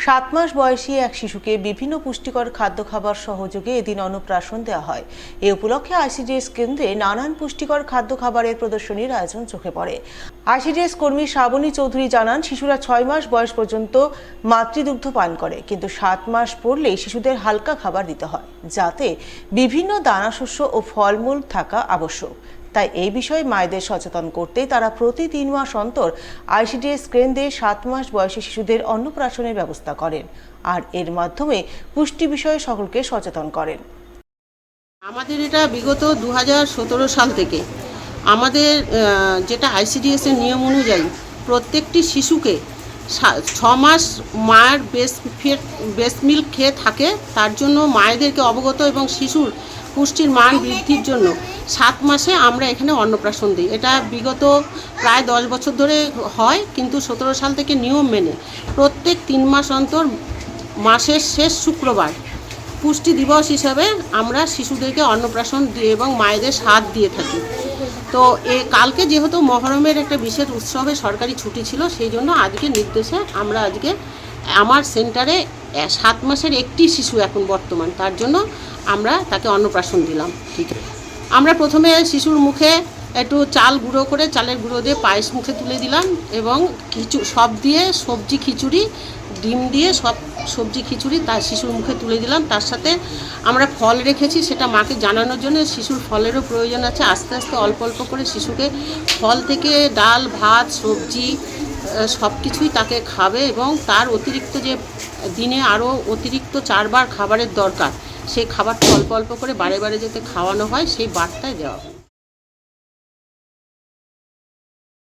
7 মাস বয়সী এক শিশুকে বিভিন্ন পুষ্টিকর খাদ্য খাবার সহযোগে এদিন অন্নপ্রাশন দেওয়া হয়। এই উপলক্ষে আইসিডিএস কেন্দ্রে নানান পুষ্টিকর খাদ্য খাবারের প্রদর্শনীর আয়োজন চোখে পড়ে। আইসিডিএস কর্মী শ্রাবণী চৌধুরী জানান, শিশুরা 6 মাস বয়স পর্যন্ত মাতৃদুগ্ধ পান করে, কিন্তু 7 মাস পড়লেই শিশুদের হালকা খাবার দিতে হয়, যাতে বিভিন্ন দানাশস্য ও ফলমূল থাকা আবশ্যক। তাই এই বিষয়ে মায়েদের সচেতন করতেই তারা প্রতি 3 মাস অন্তর আইসিডিএস কেন্দ্রে 7 মাস বয়সী শিশুদের অন্নপ্রাশনের ব্যবস্থা করেন আর এর মাধ্যমে পুষ্টি বিষয়ে সকলকে সচেতন করেন। আমাদের এটা বিগত 2017 সাল থেকে আমাদের যেটা আইসিডিএস এর নিয়ম অনুযায়ী প্রত্যেকটি শিশুকে 6 মাস মায়ের ব্রেস্ট মিল্ক খেয়ে থাকে, তার জন্য মায়েদেরকে অবগত এবং শিশুর পুষ্টির মান বৃদ্ধির জন্য 7 মাসে আমরা এখানে অন্নপ্রাশন দিই। এটা বিগত প্রায় 10 বছর ধরে হয়, কিন্তু 17 সাল থেকে নিয়ম মেনে প্রত্যেক 3 মাস অন্তর মাসের শেষ শুক্রবার পুষ্টি দিবস হিসাবে আমরা শিশুদেরকে অন্নপ্রাশন দিয়ে এবং মায়েদের স্বাদ দিয়ে থাকি। তো কালকে যেহেতু মহরমের একটা বিশেষ উৎসবে সরকারি ছুটি ছিল, সেই জন্য আজকে নির্দেশে আমরা আজকে আমার সেন্টারে 7 মাসের একটি শিশু এখন বর্তমান, তার জন্য আমরা তাকে অন্নপ্রাশন দিলাম। ঠিক আছে, আমরা প্রথমে শিশুর মুখে একটু চাল গুঁড়ো করে চালের গুঁড়ো দিয়ে পায়েস মুখে তুলে দিলাম এবং সব দিয়ে সবজি খিচুড়ি, ডিম দিয়ে সব সবজি খিচুড়ি তার শিশুর মুখে তুলে দিলাম। তার সাথে আমরা ফল রেখেছি, সেটা মাকে জানানোর জন্য। শিশুর ফলেরও প্রয়োজন আছে। আস্তে আস্তে অল্প অল্প করে শিশুকে ফল থেকে ডাল ভাত সবজি সব কিছুই তাকে খাবে এবং তার অতিরিক্ত যে দিনে আরও অতিরিক্ত 4 বার খাবারের দরকার, সেই খাবারটা অল্প অল্প করে বারে বারে যাতে খাওয়ানো হয়, সেই বার্তায় দেওয়া হয়।